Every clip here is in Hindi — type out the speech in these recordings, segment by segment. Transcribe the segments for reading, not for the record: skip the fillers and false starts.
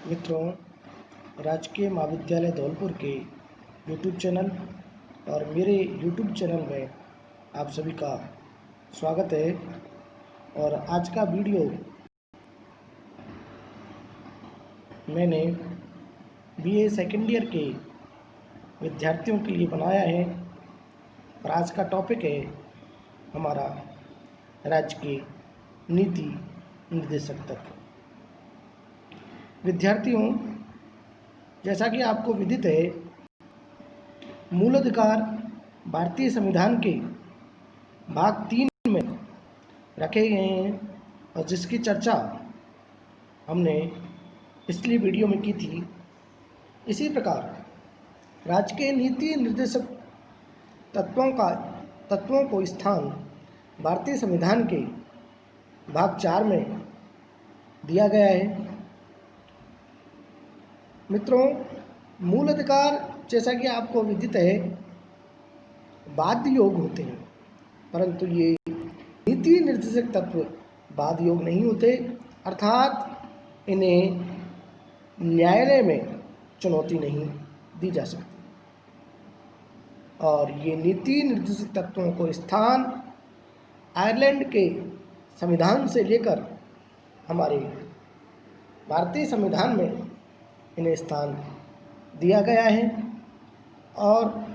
मित्रों, राजकीय महाविद्यालय धौलपुर के यूट्यूब चैनल और मेरे यूट्यूब चैनल में आप सभी का स्वागत है। और आज का वीडियो मैंने बीए सेकेंड ईयर के विद्यार्थियों के लिए बनाया है और आज का टॉपिक है हमारा राज्य के नीति निर्देशक तत्व। विद्यार्थियों, जैसा कि आपको विदित है, मूल अधिकार भारतीय संविधान के भाग 3 में रखे गए हैं और जिसकी चर्चा हमने पिछली वीडियो में की थी। इसी प्रकार राज्य के नीति निर्देशक तत्वों को स्थान भारतीय संविधान के भाग 4 में दिया गया है। मित्रों, मूल अधिकार जैसा कि आपको विदित है बाध्य योग होते हैं, परंतु ये नीति निर्देशक तत्व बाध्य योग नहीं होते, अर्थात इन्हें न्यायालय में चुनौती नहीं दी जा सकती। और ये नीति निर्देशक तत्वों को स्थान आयरलैंड के संविधान से लेकर हमारे भारतीय संविधान में इन्हें स्थान दिया गया है। और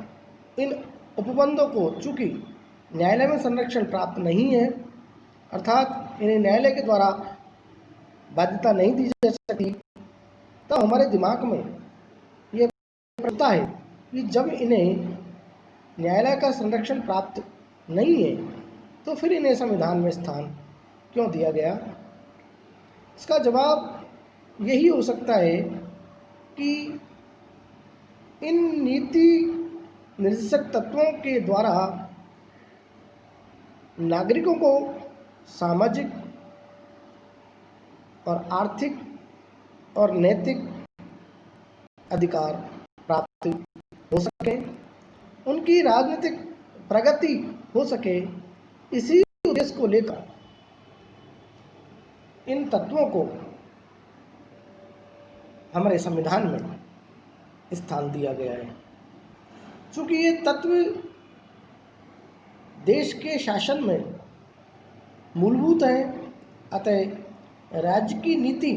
इन उपबंधों को चूँकि न्यायालय में संरक्षण प्राप्त नहीं है, अर्थात इन्हें न्यायालय के द्वारा बाध्यता नहीं दी जा सकती, तो हमारे दिमाग में ये प्रश्न है कि जब इन्हें न्यायालय का संरक्षण प्राप्त नहीं है तो फिर इन्हें संविधान में स्थान क्यों दिया गया। इसका जवाब यही हो सकता है कि इन नीति निर्देशक तत्वों के द्वारा नागरिकों को सामाजिक और आर्थिक और नैतिक अधिकार प्राप्त हो सके, उनकी राजनीतिक प्रगति हो सके, इसी उद्देश्य को लेकर इन तत्वों को हमारे संविधान में स्थान दिया गया है। चूँकि ये तत्व देश के शासन में मूलभूत है, अतः राज्य की नीति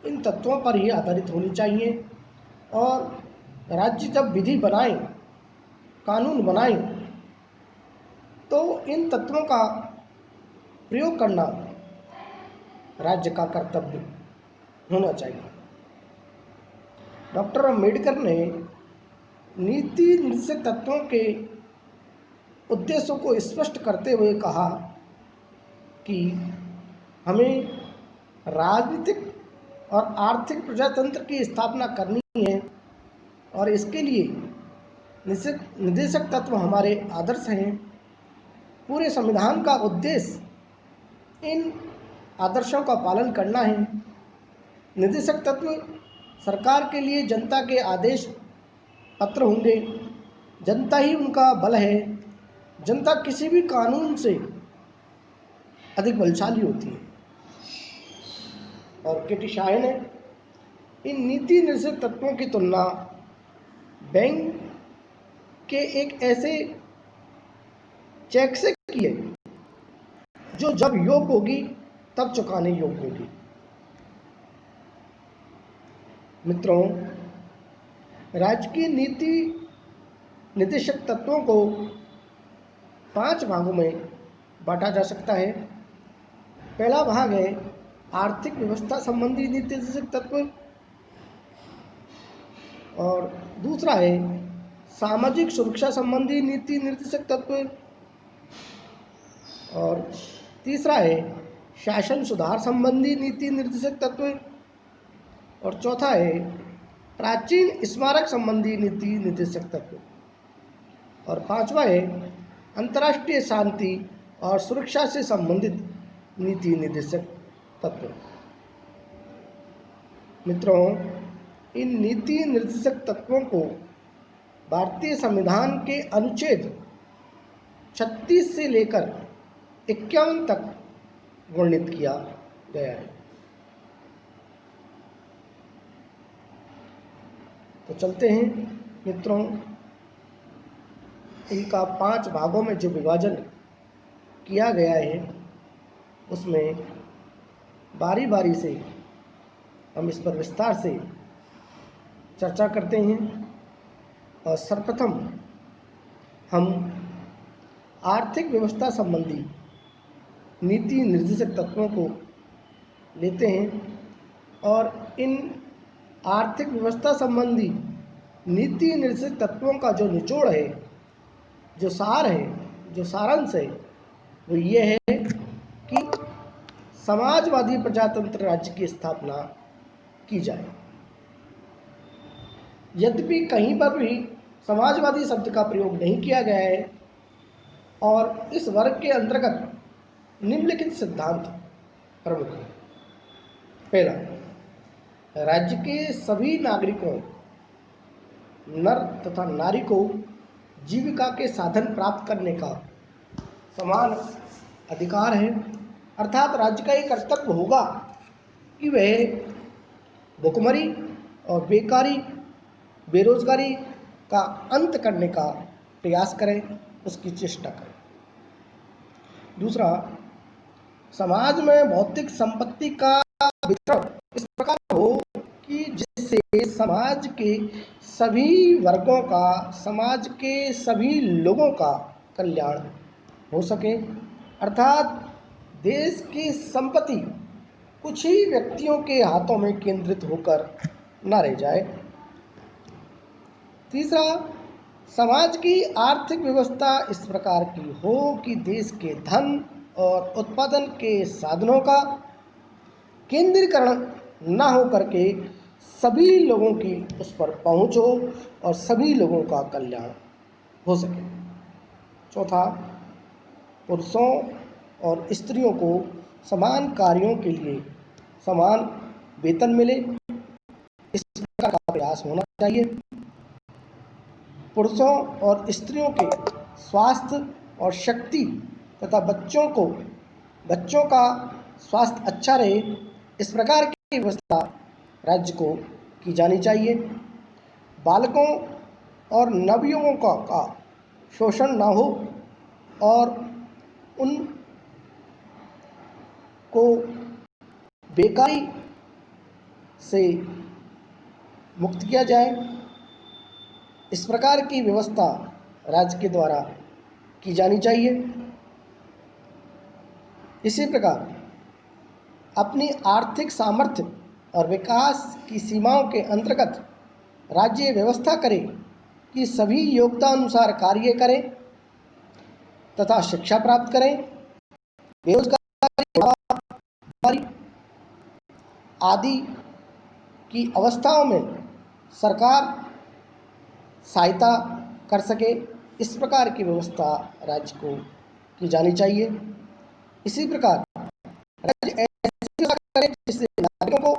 इन तत्वों पर ही आधारित होनी चाहिए। और राज्य जब विधि बनाए, कानून बनाए, तो इन तत्वों का प्रयोग करना राज्य का कर्तव्य होना चाहिए। डॉक्टर अम्बेडकर ने नीति निर्देशक तत्वों के उद्देश्यों को स्पष्ट करते हुए कहा कि हमें राजनीतिक और आर्थिक प्रजातंत्र की स्थापना करनी है और इसके लिए निर्देशक तत्व हमारे आदर्श हैं। पूरे संविधान का उद्देश्य इन आदर्शों का पालन करना है। निर्देशक तत्व सरकार के लिए जनता के आदेश पत्र होंगे। जनता ही उनका बल है। जनता किसी भी कानून से अधिक बलशाली होती है। और के.टी. शाह ने इन नीति निर्देशक तत्वों की तुलना बैंक के एक ऐसे चेक से की है जो जब योग्य होगी तब चुकाने योग्य होगी। मित्रों, राज्य की नीति निर्देशक तत्वों को 5 भागों में बांटा जा सकता है। पहला भाग है आर्थिक व्यवस्था संबंधी नीति निर्देशक तत्व, और दूसरा है सामाजिक सुरक्षा संबंधी नीति निर्देशक तत्व, और तीसरा है शासन सुधार संबंधी नीति निर्देशक तत्व, और चौथा है प्राचीन स्मारक संबंधी नीति निर्देशक तत्व, और पांचवा है अंतर्राष्ट्रीय शांति और सुरक्षा से संबंधित नीति निर्देशक तत्व। मित्रों, इन नीति निर्देशक तत्वों को भारतीय संविधान के अनुच्छेद 36 से लेकर 51 तक वर्णित किया गया है। तो चलते हैं मित्रों, इनका 5 भागों में जो विभाजन किया गया है उसमें बारी बारी से हम इस पर विस्तार से चर्चा करते हैं। और सर्वप्रथम हम आर्थिक व्यवस्था संबंधी नीति निर्देशक तत्वों को लेते हैं और इन आर्थिक व्यवस्था संबंधी नीति निर्देशक तत्वों का जो निचोड़ है, जो सार है, जो सारांश है, वो ये है कि समाजवादी प्रजातंत्र राज्य की स्थापना की जाए। यद्यपि कहीं पर भी समाजवादी शब्द का प्रयोग नहीं किया गया है और इस वर्ग के अंतर्गत निम्नलिखित सिद्धांत प्रमुख हैं। पहला, राज्य के सभी नागरिकों, नर तथा नारी को जीविका के साधन प्राप्त करने का समान अधिकार है। अर्थात राज्य का ये कर्तव्य होगा कि वह भुखमरी और बेकारी, बेरोजगारी का अंत करने का प्रयास करें, उसकी चेष्टा करें। दूसरा, समाज में भौतिक संपत्ति का वितरण इस प्रकार हो कि जिससे समाज के सभी वर्गों का, समाज के सभी लोगों का कल्याण हो सके। अर्थात देश की संपत्ति कुछ ही व्यक्तियों के हाथों में केंद्रित होकर न रह जाए। तीसरा, समाज की आर्थिक व्यवस्था इस प्रकार की हो कि देश के धन और उत्पादन के साधनों का केंद्रीकरण न हो करके सभी लोगों की उस पर पहुंच हो और सभी लोगों का कल्याण हो सके। चौथा, पुरुषों और स्त्रियों को समान कार्यों के लिए समान वेतन मिले, इस प्रकार का प्रयास होना चाहिए। पुरुषों और स्त्रियों के स्वास्थ्य और शक्ति तथा बच्चों का स्वास्थ्य अच्छा रहे, इस प्रकार की व्यवस्था राज्य को की जानी चाहिए। बालकों और नवयुवकों का शोषण न हो और उन को बेकारी से मुक्त किया जाए, इस प्रकार की व्यवस्था राज्य के द्वारा की जानी चाहिए। इसी प्रकार अपनी आर्थिक सामर्थ्य और विकास की सीमाओं के अंतर्गत राज्य व्यवस्था करे कि सभी योग्यता अनुसार कार्य करें तथा शिक्षा प्राप्त करें। बेरोजगारी आदि की अवस्थाओं में सरकार सहायता कर सके, इस प्रकार की व्यवस्था राज्य को की जानी चाहिए। इसी प्रकार राज्य ऐसी व्यवस्था करे जिससे नागरिकों को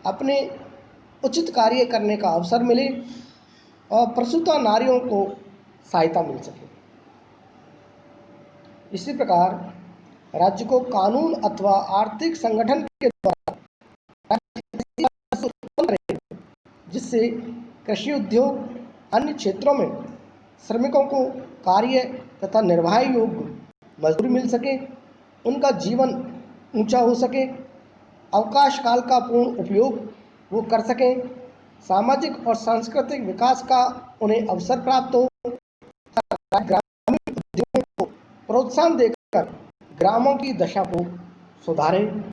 अपने उचित कार्य करने का अवसर मिले और प्रसूता नारियों को सहायता मिल सके। इसी प्रकार राज्य को कानून अथवा आर्थिक संगठन के द्वारा जिससे कृषि उद्योग अन्य क्षेत्रों में श्रमिकों को कार्य तथा निर्वाह योग्य मजदूरी मिल सके, उनका जीवन ऊंचा हो सके, अवकाश काल का पूर्ण उपयोग वो कर सकें, सामाजिक और सांस्कृतिक विकास का उन्हें अवसर प्राप्त हो, ग्रामीण उद्योगों को प्रोत्साहन देकर ग्रामों की दशा को सुधारें।